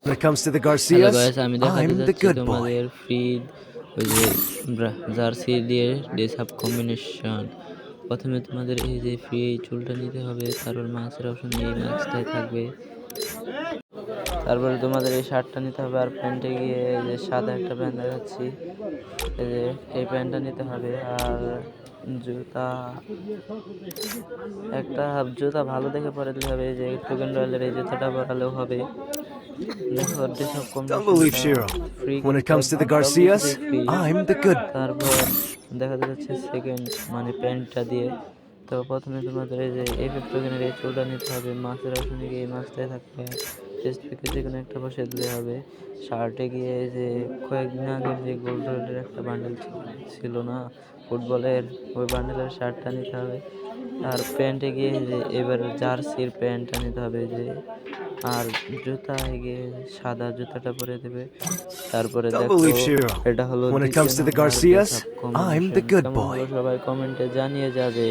When it comes to the hello Garcias, guys, আমি দেখাতে I'm the যাচ্ছি good boy. তোমাদের ফ্রি ওই যে জার্সি দিয়ে ড্রেস আপ কম্বিনেশন। প্রথমে তোমাদের এই যে ফ্রি এই চুলটা নিতে হবে, তারপর ম্যাক্সের অপশন এই ম্যাক্সটাই থাকবে। তারপরে তোমাদের এই শার্টটা নিতে হবে, আর প্যান্টে গিয়ে এই যে সাদা একটা প্যান্ট দেখাচ্ছি, এই যে এই প্যান্টটা নিতে হবে। আর জুতা, একটা জুতা ভালো দেখে পরে দিলে হবে, এই যে টোকেন রয়্যালের এই জুতাটা পরালেও হবে। দেখো সব Don't believe কম্বিনেশনটা Shiro. ফ্রি, When it কিন্তু comes to the একদম সব Garcias, কিছুতেই ফ্রি। I'm the good. তারপর দেখা যাচ্ছে সেকেন্ড মানে প্যান্টটা দিয়ে। তো প্রথমে তোমাদের এই যে এফএফ টোকেনের এই চুলটা নিতে হবে, মাস্কের অপশনে গিয়ে এই মাস্কটাই থাকবে, চেস্ট পিকে যে কোনো একটা বসে দিলে হবে। শার্টে গিয়ে এই যে কয়েকদিন আগের যে গোল্ড রোডের একটা বান্ডেল ছিল না ফুটবলের, ওই বান্ডেলের শার্টটা নিতে হবে। আর প্যান্টে গিয়ে যে এবার জার্সির প্যান্টটা নিতে হবে যে। আর জুতায় গিয়ে সাদা জুতাটা পরে দেবে। তারপরে Don't দেখো believe Shiro. এটা হলো When it দ্বিতীয় comes to the number dress Garcias, up I'm combination. the good কেমন boy. হলো সবাই কমেন্টে জানিয়ে যাবে।